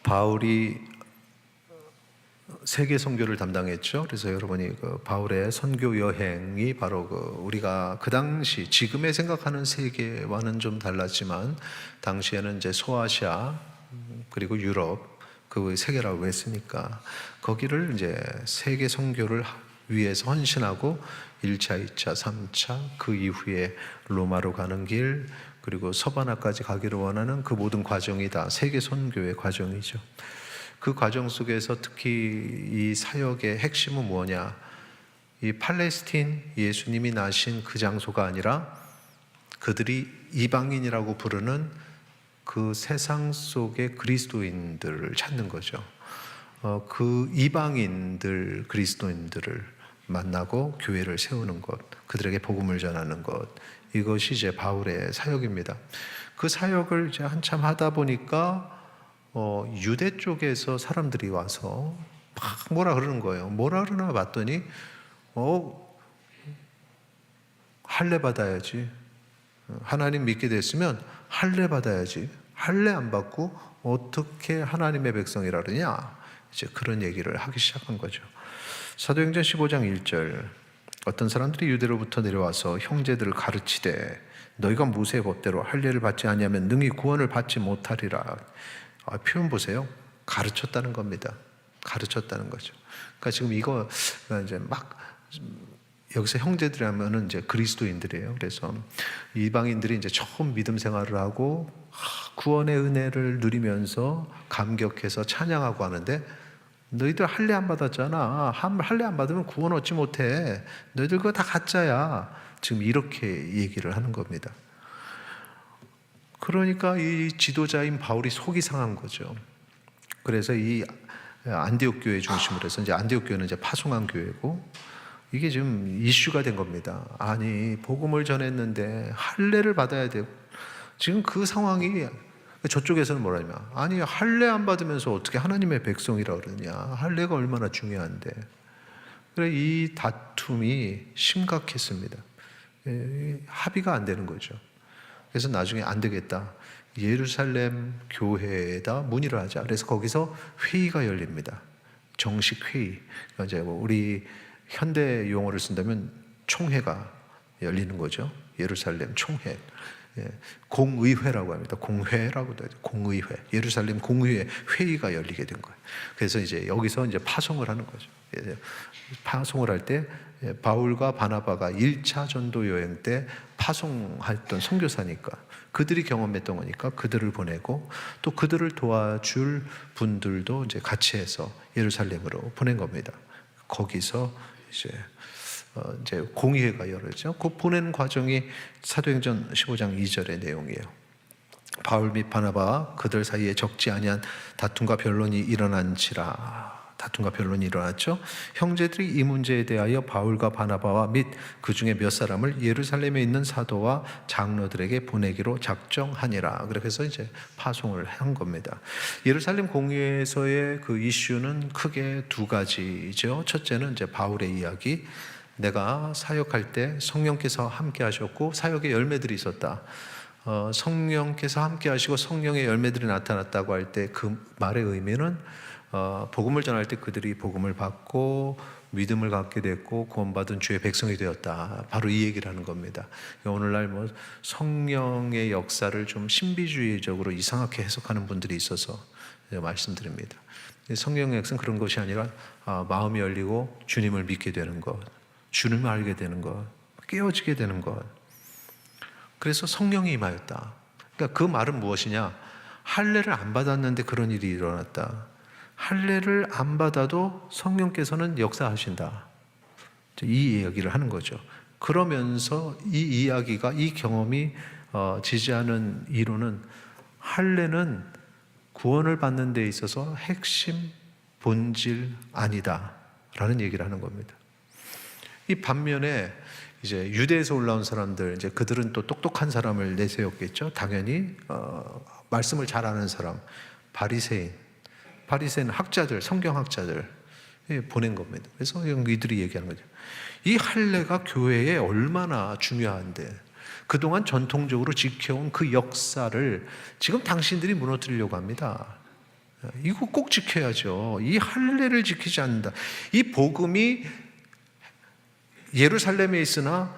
바울이 세계 선교를 담당했죠. 그래서 여러분이 그 바울의 선교 여행이 바로 우리가 그 당시 지금의 생각하는 세계와는 좀 달랐지만 당시에는 이제 소아시아 그리고 유럽 그 세계라고 했으니까 거기를 이제 세계 선교를 위해서 헌신하고 1차, 2차, 3차 그 이후에 로마로 가는 길 그리고 서바나까지 가기를 원하는 그 모든 과정이 다 세계 선교의 과정이죠. 그 과정 속에서 특히 이 사역의 핵심은 뭐냐? 이 팔레스틴 예수님이 나신 그 장소가 아니라 그들이 이방인이라고 부르는 그 세상 속의 그리스도인들을 찾는 거죠. 그 이방인들 그리스도인들을 만나고 교회를 세우는 것, 그들에게 복음을 전하는 것, 이것이 이제 바울의 사역입니다. 그 사역을 이제 한참 하다 보니까 유대 쪽에서 사람들이 와서 막 뭐라 그러는 거예요. 뭐라 그러나 봤더니 할례 받아야지. 하나님 믿게 됐으면 할례 받아야지. 할례 안 받고 어떻게 하나님의 백성이라 그러냐? 이제 그런 얘기를 하기 시작한 거죠. 사도행전 15장 1절 어떤 사람들이 유대로부터 내려와서 형제들을 가르치되 너희가 모세의 법대로 할례를 받지 아니하면 능히 구원을 받지 못하리라. 표현 보세요. 가르쳤다는 겁니다. 가르쳤다는 거죠. 그러니까 지금 이거 이제 막 여기서 형제들이 하면은 이제 그리스도인들이에요. 그래서 이방인들이 이제 처음 믿음 생활을 하고 구원의 은혜를 누리면서 감격해서 찬양하고 하는데 너희들 할례 안 받았잖아. 할례 안 받으면 구원 얻지 못해. 너희들 그거 다 가짜야. 지금 이렇게 얘기를 하는 겁니다. 그러니까 이 지도자인 바울이 속이 상한 거죠. 그래서 이 안디옥 교회 중심으로 해서 이제 안디옥 교회는 이제 파송한 교회고 이게 지금 이슈가 된 겁니다. 아니 복음을 전했는데 할례를 받아야 돼요. 지금 그 상황이 저쪽에서는 뭐라냐면 아니 할례 안 받으면서 어떻게 하나님의 백성이라 그러냐. 할례가 얼마나 중요한데. 그래 이 다툼이 심각했습니다. 합의가 안 되는 거죠. 그래서 나중에 안 되겠다. 예루살렘 교회에다 문의를 하자. 그래서 거기서 회의가 열립니다. 정식 회의. 그러니까 이제 우리 현대 용어를 쓴다면 총회가 열리는 거죠. 예루살렘 총회. 공의회라고 합니다. 공회라고도 하죠. 공의회. 예루살렘 공의회 회의가 열리게 된 거예요. 그래서 이제 여기서 이제 파송을 하는 거죠. 파송을 할 때 바울과 바나바가 1차 전도 여행 때 파송했던 선교사니까 그들이 경험했던 거니까 그들을 보내고 또 그들을 도와줄 분들도 이제 같이 해서 예루살렘으로 보낸 겁니다. 거기서 이제 공의회가 열어져. 그 보내는 과정이 사도행전 15장 2절의 내용이에요. 바울 및 바나바와 그들 사이에 적지 아니한 다툼과 변론이 일어난지라. 다툼과 변론이 일어났죠. 형제들이 이 문제에 대하여 바울과 바나바와 및 그 중에 몇 사람을 예루살렘에 있는 사도와 장로들에게 보내기로 작정하니라. 그래서 이제 파송을 한 겁니다. 예루살렘 공의회에서의 그 이슈는 크게 두 가지죠. 첫째는 이제 바울의 이야기. 내가 사역할 때 성령께서 함께 하셨고 사역의 열매들이 있었다. 성령께서 함께 하시고 성령의 열매들이 나타났다고 할 때 그 말의 의미는 복음을 전할 때 그들이 복음을 받고 믿음을 갖게 됐고 구원받은 주의 백성이 되었다. 바로 이 얘기를 하는 겁니다. 오늘날 뭐 성령의 역사를 좀 신비주의적으로 이상하게 해석하는 분들이 있어서 말씀드립니다. 성령의 역사는 그런 것이 아니라 마음이 열리고 주님을 믿게 되는 것, 주님을 알게 되는 것, 깨어지게 되는 것. 그래서 성령이 임하였다. 그러니까 그 말은 무엇이냐? 할례를 안 받았는데 그런 일이 일어났다. 할례를 안 받아도 성령께서는 역사하신다. 이 이야기를 하는 거죠. 그러면서 이 이야기가, 이 경험이 지지하는 이론은 할례는 구원을 받는 데 있어서 핵심 본질 아니다 라는 얘기를 하는 겁니다. 이 반면에 이제 유대에서 올라온 사람들, 이제 그들은 또 똑똑한 사람을 내세웠겠죠. 당연히 말씀을 잘 아는 사람, 바리새인 학자들, 성경학자들 보낸 겁니다. 그래서 이들이 얘기하는 거죠. 이 할례가 교회에 얼마나 중요한데 그동안 전통적으로 지켜온 그 역사를 지금 당신들이 무너뜨리려고 합니다. 이거 꼭 지켜야죠. 이 할례를 지키지 않는다. 이 복음이 예루살렘에 있으나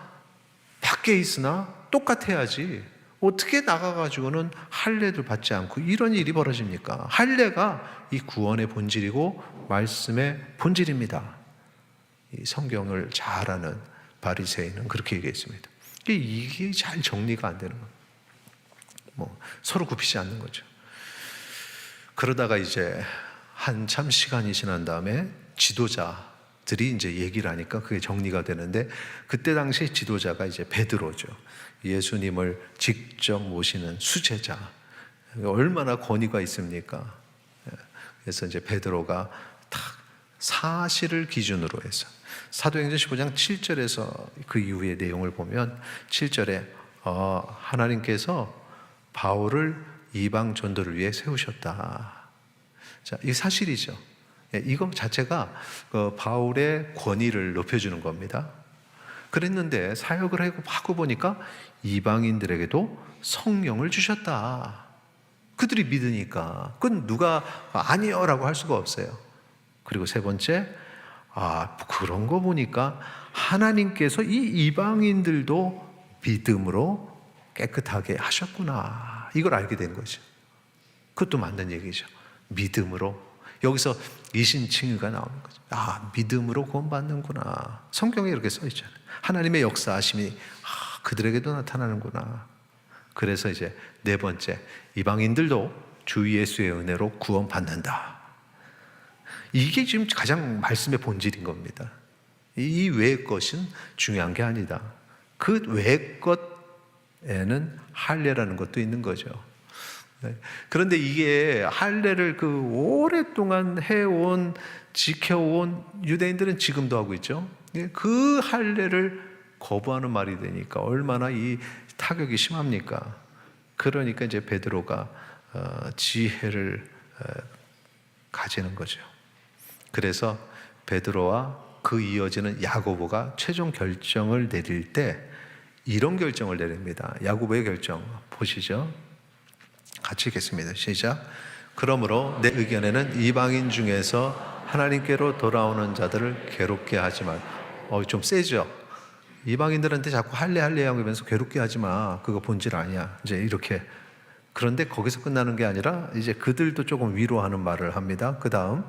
밖에 있으나 똑같아야지. 어떻게 나가가지고는 할례를 받지 않고 이런 일이 벌어집니까? 할례가 이 구원의 본질이고 말씀의 본질입니다. 이 성경을 잘 아는 바리새인은 그렇게 얘기했습니다. 이게 잘 정리가 안 되는 거예요. 서로 굽히지 않는 거죠. 그러다가 이제 한참 시간이 지난 다음에 지도자들이 이제 얘기를 하니까 그게 정리가 되는데, 그때 당시 지도자가 이제 베드로죠. 예수님을 직접 모시는 수제자. 얼마나 권위가 있습니까? 그래서 이제 베드로가 딱 사실을 기준으로 해서 사도행전 15장 7절에서 그 이후의 내용을 보면 7절에 하나님께서 바울을 이방 전도를 위해 세우셨다. 자, 이 사실이죠. 이거 자체가 바울의 권위를 높여주는 겁니다. 그랬는데 사역을 하고 보니까 이방인들에게도 성령을 주셨다. 그들이 믿으니까. 그건 누가 아니요 라고 할 수가 없어요. 그리고 세 번째, 그런 거 보니까 하나님께서 이 이방인들도 믿음으로 깨끗하게 하셨구나. 이걸 알게 된 거죠. 그것도 맞는 얘기죠. 믿음으로. 여기서 이신칭의가 나오는 거죠. 믿음으로 구원받는구나. 성경에 이렇게 써 있잖아요. 하나님의 역사하심이 그들에게도 나타나는구나. 그래서 이제 네 번째, 이방인들도 주 예수의 은혜로 구원받는다. 이게 지금 가장 말씀의 본질인 겁니다. 이 외의 것은 중요한 게 아니다. 그 외의 것에는 할례라는 것도 있는 거죠. 그런데 이게 할례를 오랫동안 해온, 지켜온 유대인들은 지금도 하고 있죠. 그 할례를 거부하는 말이 되니까 얼마나 이 타격이 심합니까? 그러니까 이제 베드로가 지혜를 가지는 거죠. 그래서 베드로와 그 이어지는 야고보가 최종 결정을 내릴 때 이런 결정을 내립니다. 야고보의 결정 보시죠. 같이 읽겠습니다. 시작. 그러므로 내 의견에는 이방인 중에서 하나님께로 돌아오는 자들을 괴롭게 하지 마. 좀 세죠? 이방인들한테 자꾸 할례 하면서 괴롭게 하지 마. 그거 본질 아니야. 이제 이렇게. 그런데 거기서 끝나는 게 아니라 이제 그들도 조금 위로하는 말을 합니다. 그 다음,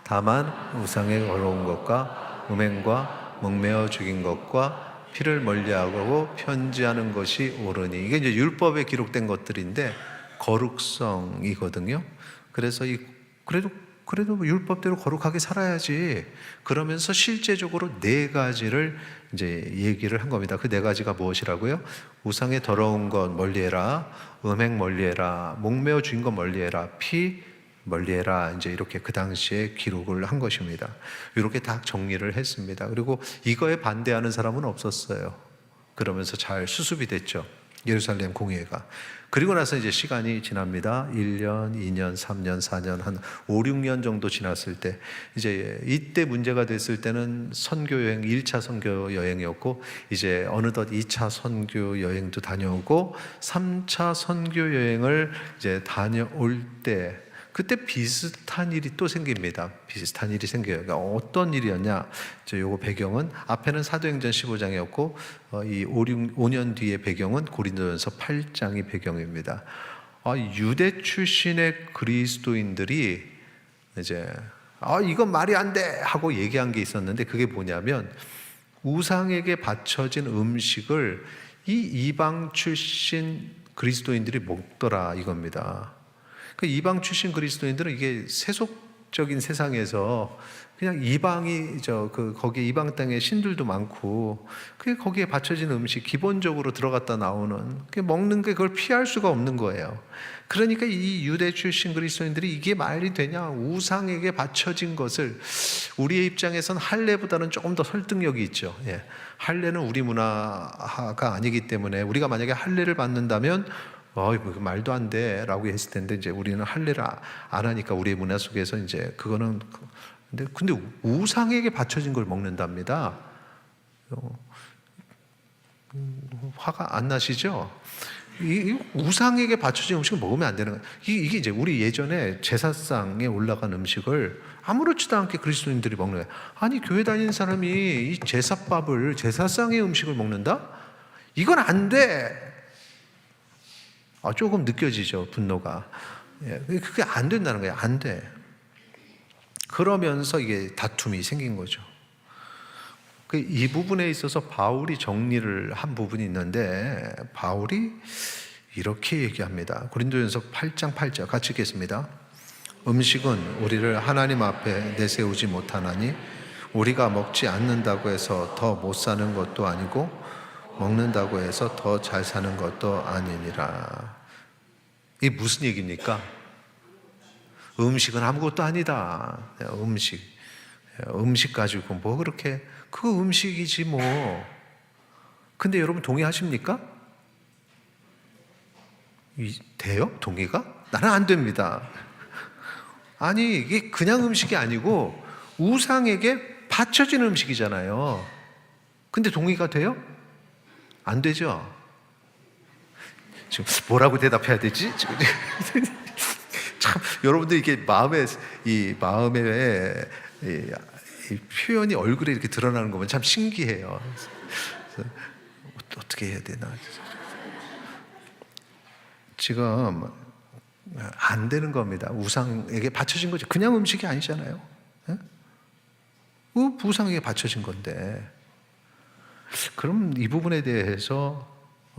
다만 우상에 걸어온 것과 음행과 목매어 죽인 것과 피를 멀리하고 편지하는 것이 옳으니. 이게 이제 율법에 기록된 것들인데 거룩성이거든요. 그래서 그래도 율법대로 거룩하게 살아야지. 그러면서 실제적으로 네 가지를 이제 얘기를 한 겁니다. 그 네 가지가 무엇이라고요? 우상의 더러운 것 멀리해라, 음행 멀리해라, 목매어 죽인 것 멀리해라, 피 멀리해라. 이제 이렇게 그 당시에 기록을 한 것입니다. 이렇게 다 정리를 했습니다. 그리고 이거에 반대하는 사람은 없었어요. 그러면서 잘 수습이 됐죠. 예루살렘 공회가. 그리고 나서 이제 시간이 지납니다. 1년, 2년, 3년, 4년, 한 5, 6년 정도 지났을 때 이제 이때 문제가 됐을 때는 선교 여행, 1차 선교 여행이었고 이제 어느덧 2차 선교 여행도 다녀오고 3차 선교 여행을 이제 다녀올 때 그때 비슷한 일이 또 생깁니다. 비슷한 일이 생겨요. 그러니까 어떤 일이었냐? 요거 배경은 앞에는 사도행전 15장이었고 이 5년 뒤의 배경은 고린도전서 8장이 배경입니다. 유대 출신의 그리스도인들이 이제 이건 말이 안 돼 하고 얘기한 게 있었는데 그게 뭐냐면 우상에게 바쳐진 음식을 이 이방 출신 그리스도인들이 먹더라 이겁니다. 그 이방 출신 그리스도인들은 이게 세속적인 세상에서 그냥 이방이 거기에 이방 땅에 신들도 많고 그게 거기에 받쳐진 음식 기본적으로 들어갔다 나오는 그 먹는 게 그걸 피할 수가 없는 거예요. 그러니까 이 유대 출신 그리스도인들이 이게 말이 되냐? 우상에게 바쳐진 것을 우리의 입장에선 할례보다는 조금 더 설득력이 있죠. 할례는 우리 문화가 아니기 때문에 우리가 만약에 할례를 받는다면 말도 안 돼 라고 했을 텐데 이제 우리는 할례를 안 하니까 우리의 문화 속에서 이제 그거는 근데 우상에게 바쳐진 걸 먹는답니다. 화가 안 나시죠? 이 우상에게 바쳐진 음식을 먹으면 안 되는 거예요. 이게 이제 우리 예전에 제사상에 올라간 음식을 아무렇지도 않게 그리스도인들이 먹는 거예요. 아니 교회 다니는 사람이 이 제사밥을 제사상의 음식을 먹는다? 이건 안 돼. 조금 느껴지죠, 분노가. 그게 안 된다는 거예요. 안 돼. 그러면서 이게 다툼이 생긴 거죠. 이 부분에 있어서 바울이 정리를 한 부분이 있는데, 바울이 이렇게 얘기합니다. 고린도전서 8장 8절 같이 읽겠습니다. 음식은 우리를 하나님 앞에 내세우지 못하나니 우리가 먹지 않는다고 해서 더 못 사는 것도 아니고 먹는다고 해서 더 잘 사는 것도 아니니라. 이게 무슨 얘기입니까? 음식은 아무것도 아니다. 음식 가지고 뭐 그렇게, 그 음식이지 뭐. 근데 여러분 동의하십니까? 돼요? 동의가? 나는 안 됩니다. 아니 이게 그냥 음식이 아니고 우상에게 바쳐진 음식이잖아요. 근데 동의가 돼요? 안 되죠? 지금 뭐라고 대답해야 되지? 참 여러분들 이게 마음의 이 표현이 얼굴에 이렇게 드러나는 거 보면 참 신기해요. 어떻게 해야 되나? 지금 안 되는 겁니다. 우상에게 바쳐진 거죠. 그냥 음식이 아니잖아요. 우상에게 바쳐진 건데. 그럼 이 부분에 대해서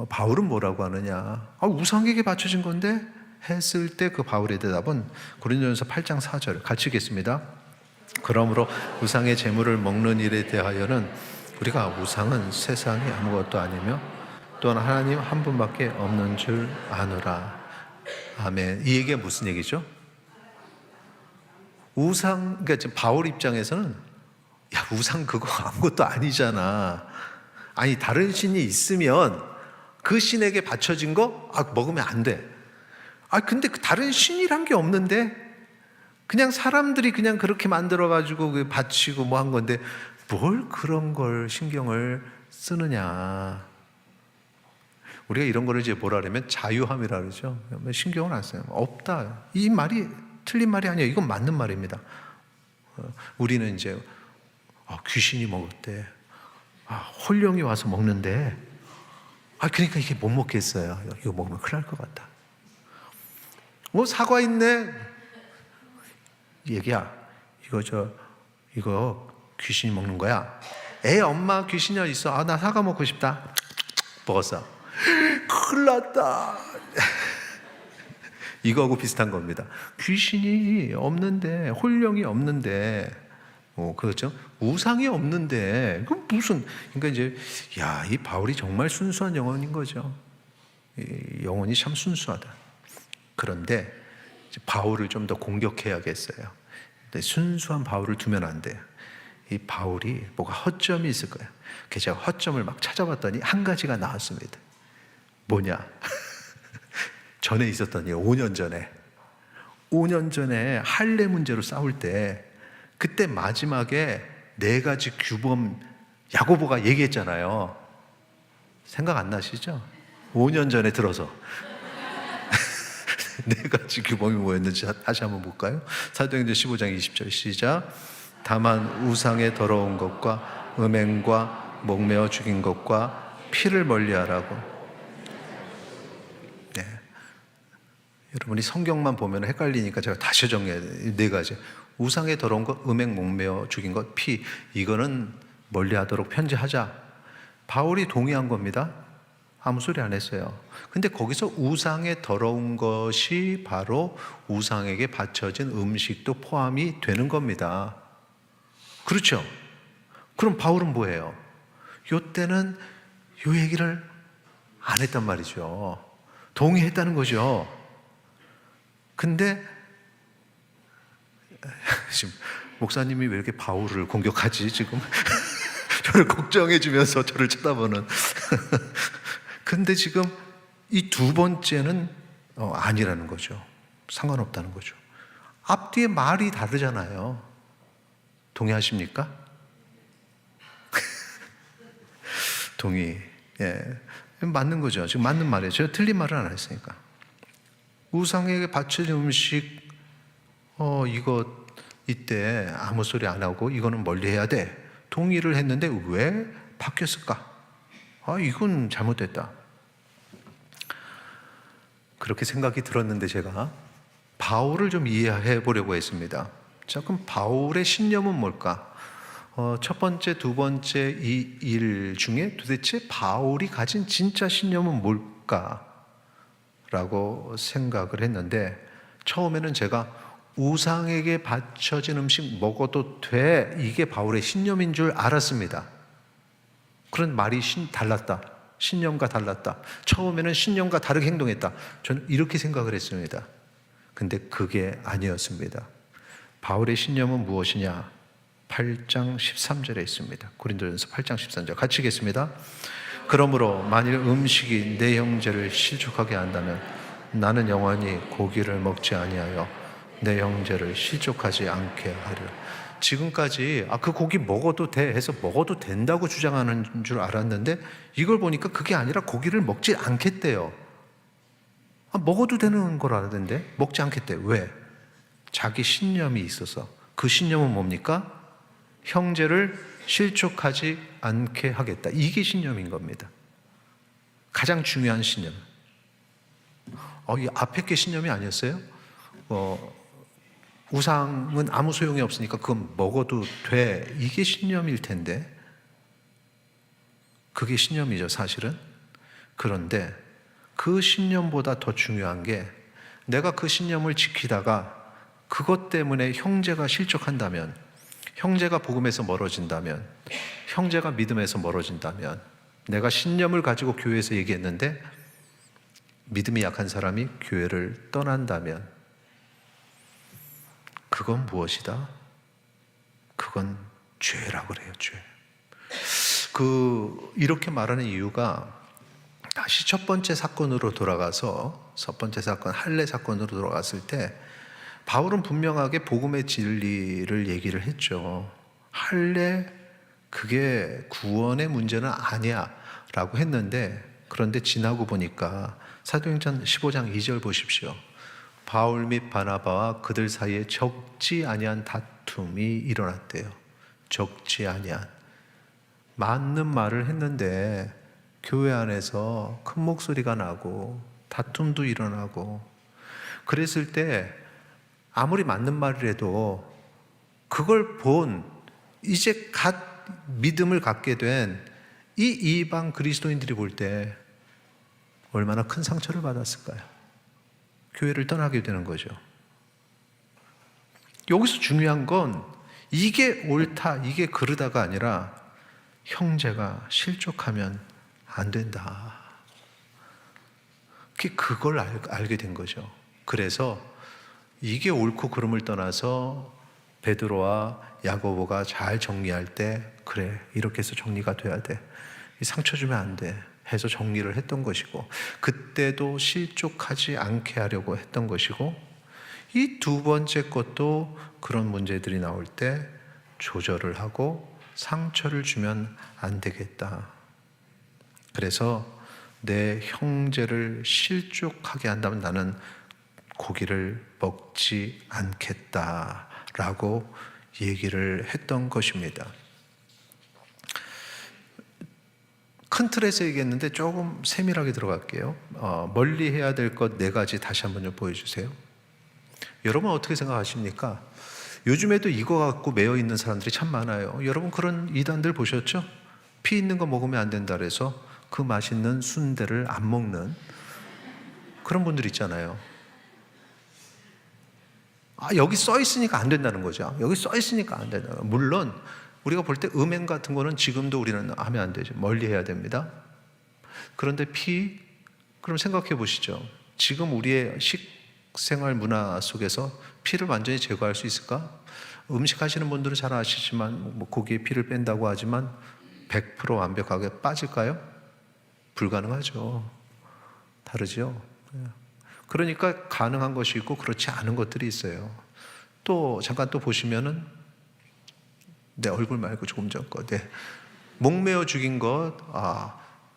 바울은 뭐라고 하느냐? 우상에게 바쳐진 건데 했을 때 그 바울의 대답은 고린도전서 8장 4절 같이 읽겠습니다. 그러므로 우상의 제물을 먹는 일에 대하여는 우리가 우상은 세상이 아무것도 아니며 또한 하나님 한 분밖에 없는 줄 아노라. 아멘. 이 얘기가 무슨 얘기죠? 그러니까 지금 바울 입장에서는 우상 그거 아무것도 아니잖아. 아니 다른 신이 있으면 그 신에게 바쳐진 거 먹으면 안 돼. 근데 다른 신이란 게 없는데 그냥 사람들이 그냥 그렇게 만들어 가지고 바치고 뭐 한 건데 뭘 그런 걸 신경을 쓰느냐. 우리가 이런 거를 이제 뭐라 그러면 자유함이라 그러죠. 신경을 안 써요. 없다. 이 말이 틀린 말이 아니에요. 이건 맞는 말입니다. 우리는 이제 귀신이 먹었대. 홀령이 와서 먹는데 그러니까 이게 못 먹겠어요. 이거 먹으면 큰일 날 것 같다. 사과 있네. 얘기야. 이거 귀신이 먹는 거야. 엄마 귀신이 있어. 나 사과 먹고 싶다. 먹었어. 큰일 났다. 이거하고 비슷한 겁니다. 귀신이 없는데, 홀령이 없는데, 그렇죠? 우상이 없는데, 그러니까 이제, 이 바울이 정말 순수한 영혼인 거죠. 영혼이 참 순수하다. 그런데 바울을 좀 더 공격해야겠어요. 근데 순수한 바울을 두면 안 돼요. 이 바울이 뭐가 허점이 있을 거예요. 그래서 제가 허점을 막 찾아봤더니 한 가지가 나왔습니다. 뭐냐? 전에 있었던 일, 5년 전에 할례 문제로 싸울 때 그때 마지막에 4가지 규범 야고보가 얘기했잖아요. 생각 안 나시죠? 5년 전에 들어서 4가지 규범이 뭐였는지 다시 한번 볼까요? 사도행전 15장 20절 시작. 다만 우상의 더러운 것과 음행과 목매어 죽인 것과 피를 멀리하라고. 네. 여러분이 성경만 보면 헷갈리니까 제가 다시 정리해야 돼요. 4가지. 우상의 더러운 것, 음행, 목매어 죽인 것, 피. 이거는 멀리하도록 편지하자. 바울이 동의한 겁니다. 아무 소리 안 했어요. 근데 거기서 우상의 더러운 것이 바로 우상에게 바쳐진 음식도 포함이 되는 겁니다. 그렇죠? 그럼 바울은 뭐예요? 요때는 요 얘기를 안 했단 말이죠. 동의했다는 거죠. 근데 지금 목사님이 왜 이렇게 바울을 공격하지 지금? 저를 걱정해 주면서 저를 쳐다보는. 근데 지금 이 2번째는 아니라는 거죠. 상관없다는 거죠. 앞뒤에 말이 다르잖아요. 동의하십니까? 동의. 예. 맞는 거죠. 지금 맞는 말이에요. 제가 틀린 말을 안 했으니까. 우상에게 바쳐진 음식, 이거 이때 아무 소리 안 하고 이거는 멀리 해야 돼. 동의를 했는데 왜 바뀌었을까? 이건 잘못됐다. 그렇게 생각이 들었는데 제가 바울을 좀 이해해 보려고 했습니다. 자, 그럼 바울의 신념은 뭘까? 첫 번째, 두 번째 이 일 중에 도대체 바울이 가진 진짜 신념은 뭘까? 라고 생각을 했는데 처음에는 제가 우상에게 바쳐진 음식 먹어도 돼, 이게 바울의 신념인 줄 알았습니다. 그런 말이 달랐다. 신념과 달랐다. 처음에는 신념과 다르게 행동했다. 저는 이렇게 생각을 했습니다. 근데 그게 아니었습니다. 바울의 신념은 무엇이냐? 8장 13절에 있습니다. 고린도전서 8장 13절 같이 읽겠습니다. 그러므로 만일 음식이 내 형제를 실족하게 한다면 나는 영원히 고기를 먹지 아니하여 내 형제를 실족하지 않게 하려. 지금까지 그 고기 먹어도 돼 해서 먹어도 된다고 주장하는 줄 알았는데 이걸 보니까 그게 아니라 고기를 먹지 않겠대요. 먹어도 되는 걸 알았는데 먹지 않겠대. 왜? 자기 신념이 있어서. 그 신념은 뭡니까? 형제를 실족하지 않게 하겠다. 이게 신념인 겁니다. 가장 중요한 신념. 이 앞에 게 신념이 아니었어요? 우상은 아무 소용이 없으니까 그건 먹어도 돼. 이게 신념일 텐데. 그게 신념이죠, 사실은. 그런데 그 신념보다 더 중요한 게 내가 그 신념을 지키다가 그것 때문에 형제가 실족한다면, 형제가 복음에서 멀어진다면, 형제가 믿음에서 멀어진다면, 내가 신념을 가지고 교회에서 얘기했는데 믿음이 약한 사람이 교회를 떠난다면 그건 무엇이다? 그건 죄라고 그래요, 죄. 이렇게 말하는 이유가 다시 첫 번째 사건으로 돌아가서, 첫 번째 사건, 할례 사건으로 돌아갔을 때 바울은 분명하게 복음의 진리를 얘기를 했죠. 할례, 그게 구원의 문제는 아니야 라고 했는데, 그런데 지나고 보니까 사도행전 15장 2절 보십시오. 바울 및 바나바와 그들 사이에 적지 아니한 다툼이 일어났대요. 적지 아니한. 맞는 말을 했는데 교회 안에서 큰 목소리가 나고 다툼도 일어나고, 그랬을 때 아무리 맞는 말을 해도 그걸 본, 이제 갓 믿음을 갖게 된 이 이방 그리스도인들이 볼 때 얼마나 큰 상처를 받았을까요? 교회를 떠나게 되는 거죠. 여기서 중요한 건 이게 옳다, 이게 그르다가 아니라 형제가 실족하면 안 된다. 그걸 알게 된 거죠. 그래서 이게 옳고 그름을 떠나서 베드로와 야고보가 잘 정리할 때, 그래, 이렇게 해서 정리가 돼야 돼, 이 상처 주면 안 돼 해서 정리를 했던 것이고, 그때도 실족하지 않게 하려고 했던 것이고, 이 두 번째 것도 그런 문제들이 나올 때 조절을 하고 상처를 주면 안 되겠다. 그래서 내 형제를 실족하게 한다면 나는 고기를 먹지 않겠다라고 얘기를 했던 것입니다. 큰 틀에서 얘기했는데 조금 세밀하게 들어갈게요. 멀리 해야 될 것 4가지 다시 한번 좀 보여주세요. 여러분 어떻게 생각하십니까? 요즘에도 이거 갖고 매여 있는 사람들이 참 많아요. 여러분 그런 이단들 보셨죠? 피 있는 거 먹으면 안 된다 그래서 그 맛있는 순대를 안 먹는 그런 분들 있잖아요. 여기 써 있으니까 안 된다는 거죠. 여기 써 있으니까 안 된다. 물론 우리가 볼 때 음행 같은 거는 지금도 우리는 하면 안 되죠. 멀리 해야 됩니다. 그런데 그럼 생각해 보시죠. 지금 우리의 식생활 문화 속에서 피를 완전히 제거할 수 있을까? 음식 하시는 분들은 잘 아시지만 고기에 피를 뺀다고 하지만 100% 완벽하게 빠질까요? 불가능하죠. 다르죠. 그러니까 가능한 것이 있고 그렇지 않은 것들이 있어요. 또 잠깐 또 보시면은 내 얼굴 말고 조금 전 거, 목매어 죽인 것,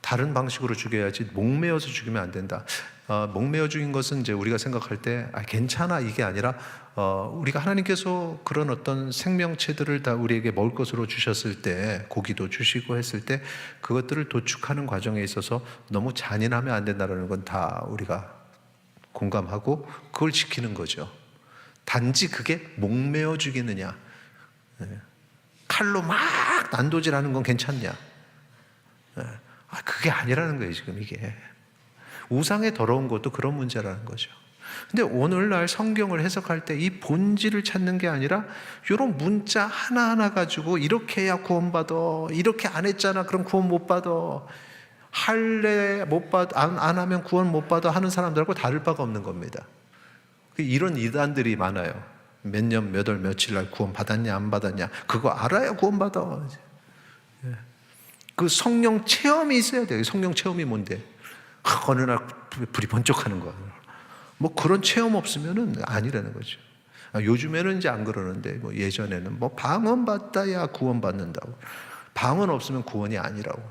다른 방식으로 죽여야지 목매어서 죽이면 안 된다. 목매어 죽인 것은 이제 우리가 생각할 때 괜찮아 이게 아니라 우리가 하나님께서 그런 어떤 생명체들을 다 우리에게 먹을 것으로 주셨을 때, 고기도 주시고 했을 때 그것들을 도축하는 과정에 있어서 너무 잔인하면 안 된다는 건 다 우리가 공감하고 그걸 지키는 거죠. 단지 그게 목매어 죽이느냐, 칼로 막 난도질하는 건 괜찮냐, 그게 아니라는 거예요. 지금 이게 우상의 더러운 것도 그런 문제라는 거죠. 근데 오늘날 성경을 해석할 때 이 본질을 찾는 게 아니라 이런 문자 하나하나 가지고 이렇게 해야 구원받아, 이렇게 안 했잖아 그럼 구원 못 받아, 할래 못 받아, 안 하면 구원 못 받아 하는 사람들하고 다를 바가 없는 겁니다. 이런 이단들이 많아요. 몇 년, 몇 월, 며칠 날 구원 받았냐 안 받았냐 그거 알아야 구원 받아. 그 성령 체험이 있어야 돼요. 성령 체험이 뭔데? 어느 날 불이 번쩍하는 거야. 뭐 그런 체험 없으면은 아니라는 거죠. 요즘에는 이제 안 그러는데 뭐 예전에는 뭐 방언 받다야 구원 받는다고, 방언 없으면 구원이 아니라고,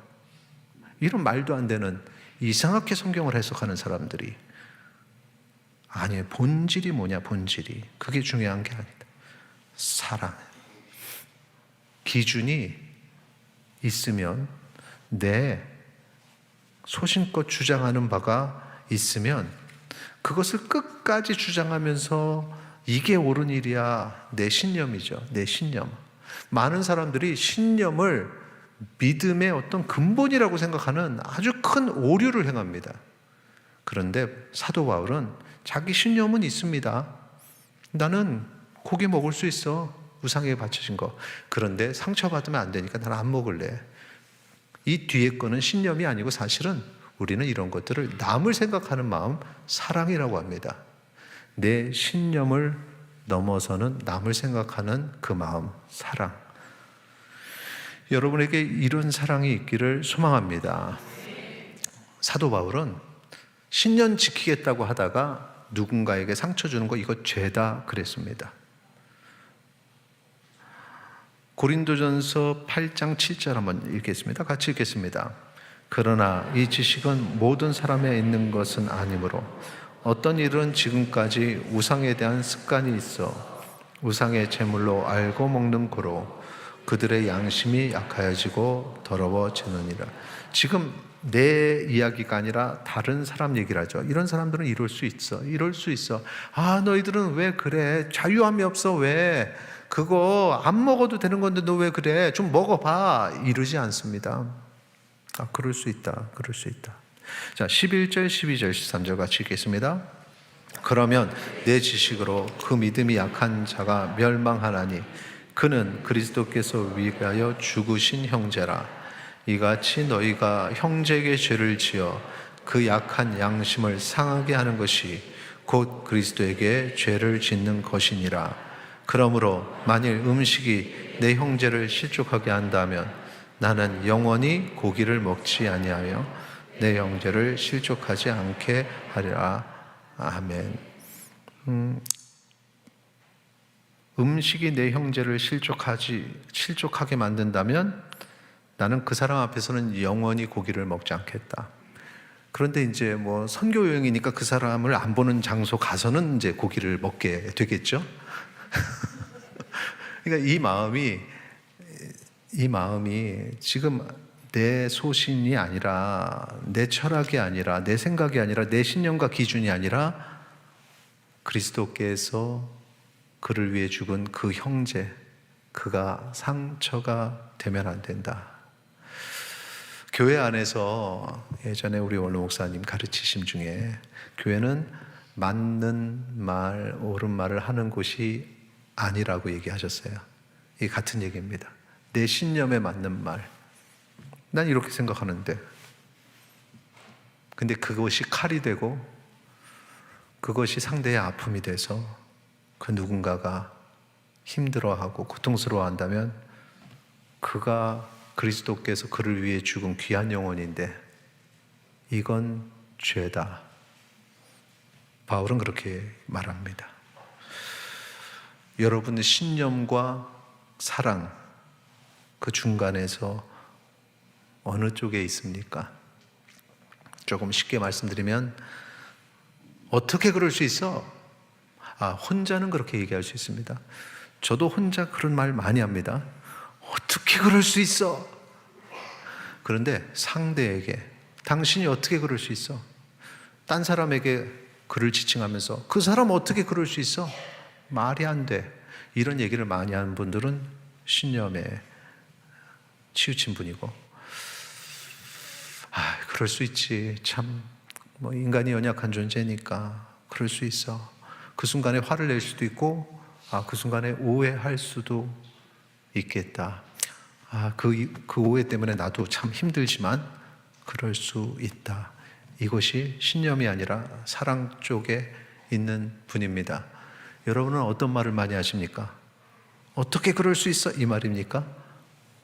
이런 말도 안 되는 이상하게 성경을 해석하는 사람들이, 아니에요. 본질이 뭐냐, 본질이. 그게 중요한 게 아니다. 사랑. 기준이 있으면, 내 소신껏 주장하는 바가 있으면 그것을 끝까지 주장하면서 이게 옳은 일이야. 내 신념이죠. 내 신념. 많은 사람들이 신념을 믿음의 어떤 근본이라고 생각하는 아주 큰 오류를 행합니다. 그런데 사도 바울은 자기 신념은 있습니다. 나는 고기 먹을 수 있어. 우상에게 바쳐진 거. 그런데 상처받으면 안 되니까 나는 안 먹을래. 이 뒤에 거는 신념이 아니고 사실은 우리는 이런 것들을 남을 생각하는 마음, 사랑이라고 합니다. 내 신념을 넘어서는 남을 생각하는 그 마음, 사랑. 여러분에게 이런 사랑이 있기를 소망합니다. 사도 바울은 신념 지키겠다고 하다가 누군가에게 상처 주는 거 이거 죄다 그랬습니다. 고린도전서 8장 7절 한번 읽겠습니다. 같이 읽겠습니다. 그러나 이 지식은 모든 사람에 있는 것은 아니므로 어떤 일은 지금까지 우상에 대한 습관이 있어 우상의 제물로 알고 먹는 고로 그들의 양심이 약하여지고 더러워지느니라. 지금 내 이야기가 아니라 다른 사람 얘기를 하죠. 이런 사람들은 이럴 수 있어. 이럴 수 있어. 너희들은 왜 그래? 자유함이 없어. 왜? 그거 안 먹어도 되는 건데 너 왜 그래? 좀 먹어봐. 이러지 않습니다. 그럴 수 있다. 그럴 수 있다. 자, 11절, 12절, 13절 같이 읽겠습니다. 그러면 내 지식으로 그 믿음이 약한 자가 멸망하나니 그는 그리스도께서 위하여 죽으신 형제라. 이같이 너희가 형제에게 죄를 지어 그 약한 양심을 상하게 하는 것이 곧 그리스도에게 죄를 짓는 것이니라. 그러므로 만일 음식이 내 형제를 실족하게 한다면 나는 영원히 고기를 먹지 아니하며 내 형제를 실족하지 않게 하리라. 아멘. 음식이 내 형제를 실족하게 만든다면 나는 그 사람 앞에서는 영원히 고기를 먹지 않겠다. 그런데 이제 뭐 선교 여행이니까 그 사람을 안 보는 장소 가서는 이제 고기를 먹게 되겠죠. 그러니까 이 마음이 지금 내 소신이 아니라, 내 철학이 아니라, 내 생각이 아니라, 내 신념과 기준이 아니라 그리스도께서 그를 위해 죽은 그 형제, 그가 상처가 되면 안 된다. 교회 안에서 예전에 우리 원로 목사님 가르치심 중에 교회는 맞는 말, 옳은 말을 하는 곳이 아니라고 얘기하셨어요. 이 같은 얘기입니다. 내 신념에 맞는 말. 난 이렇게 생각하는데. 근데 그것이 칼이 되고 그것이 상대의 아픔이 돼서 그 누군가가 힘들어하고 고통스러워한다면 그가 그리스도께서 그를 위해 죽은 귀한 영혼인데 이건 죄다. 바울은 그렇게 말합니다. 여러분의 신념과 사랑, 그 중간에서 어느 쪽에 있습니까? 조금 쉽게 말씀드리면 어떻게 그럴 수 있어? 혼자는 그렇게 얘기할 수 있습니다. 저도 혼자 그런 말 많이 합니다. 어떻게 그럴 수 있어? 그런데 상대에게 당신이 어떻게 그럴 수 있어? 딴 사람에게 그를 지칭하면서 그 사람 어떻게 그럴 수 있어? 말이 안 돼. 이런 얘기를 많이 하는 분들은 신념에 치우친 분이고, 그럴 수 있지. 참, 인간이 연약한 존재니까 그럴 수 있어. 그 순간에 화를 낼 수도 있고, 그 순간에 오해할 수도 있겠다. 그 오해 때문에 나도 참 힘들지만 그럴 수 있다. 이것이 신념이 아니라 사랑 쪽에 있는 분입니다. 여러분은 어떤 말을 많이 하십니까? 어떻게 그럴 수 있어? 이 말입니까?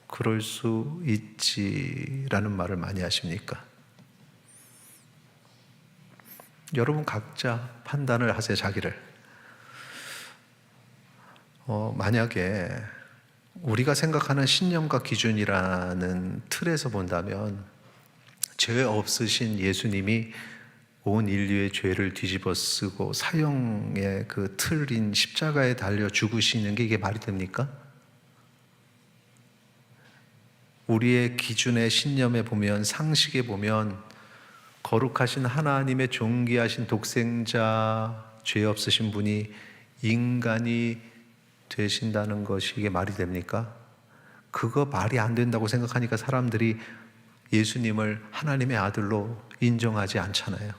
그럴 수 있지라는 말을 많이 하십니까? 여러분 각자 판단을 하세요, 자기를. 만약에 우리가 생각하는 신념과 기준이라는 틀에서 본다면 죄 없으신 예수님이 온 인류의 죄를 뒤집어 쓰고 사형의 그 틀인 십자가에 달려 죽으시는 게 이게 말이 됩니까? 우리의 기준의 신념에 보면, 상식에 보면 거룩하신 하나님의 존귀하신 독생자, 죄 없으신 분이 인간이 되신다는 것이 이게 말이 됩니까? 그거 말이 안 된다고 생각하니까 사람들이 예수님을 하나님의 아들로 인정하지 않잖아요.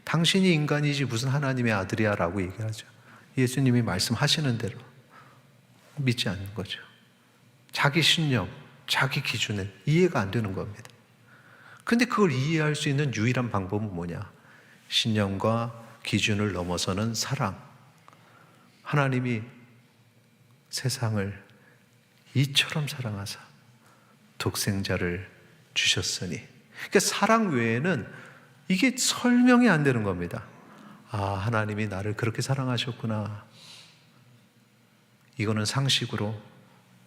당신이 인간이지 무슨 하나님의 아들이야 라고 얘기하죠. 예수님이 말씀하시는 대로 믿지 않는 거죠. 자기 신념, 자기 기준은 이해가 안 되는 겁니다. 근데 그걸 이해할 수 있는 유일한 방법은 뭐냐? 신념과 기준을 넘어서는 사랑. 하나님이 세상을 이처럼 사랑하사 독생자를 주셨으니. 그러니까 사랑 외에는 이게 설명이 안 되는 겁니다. 하나님이 나를 그렇게 사랑하셨구나. 이거는 상식으로,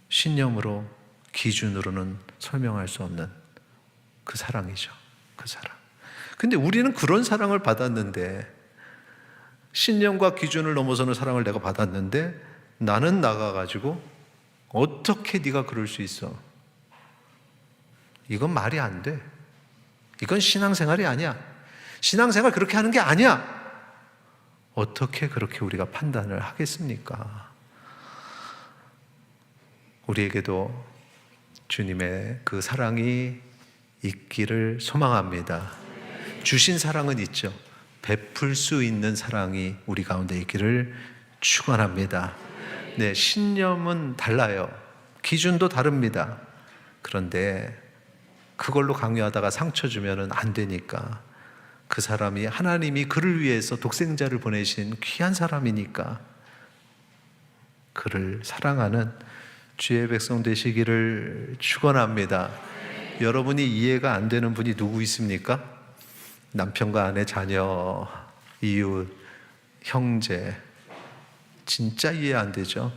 신념으로, 기준으로는 설명할 수 없는 그 사랑이죠. 그 사랑. 근데 우리는 그런 사랑을 받았는데, 신념과 기준을 넘어서는 사랑을 내가 받았는데 나는 나가가지고 어떻게 네가 그럴 수 있어? 이건 말이 안 돼. 이건 신앙생활이 아니야. 신앙생활 그렇게 하는 게 아니야. 어떻게 그렇게 우리가 판단을 하겠습니까? 우리에게도 주님의 그 사랑이 있기를 소망합니다. 주신 사랑은 있죠. 베풀 수 있는 사랑이 우리 가운데 있기를 축원합니다. 네, 신념은 달라요. 기준도 다릅니다. 그런데 그걸로 강요하다가 상처 주면은 안 되니까, 그 사람이 하나님이 그를 위해서 독생자를 보내신 귀한 사람이니까 그를 사랑하는 주의 백성 되시기를 축원합니다. 여러분이 이해가 안 되는 분이 누구 있습니까? 남편과 아내, 자녀, 이웃, 형제. 진짜 이해 안 되죠?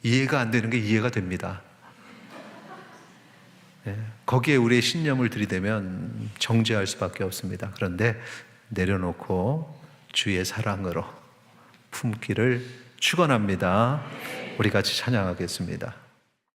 이해가 안 되는 게 이해가 됩니다. 거기에 우리의 신념을 들이대면 정죄할 수밖에 없습니다. 그런데 내려놓고 주의 사랑으로 품기를 축원합니다. 우리 같이 찬양하겠습니다.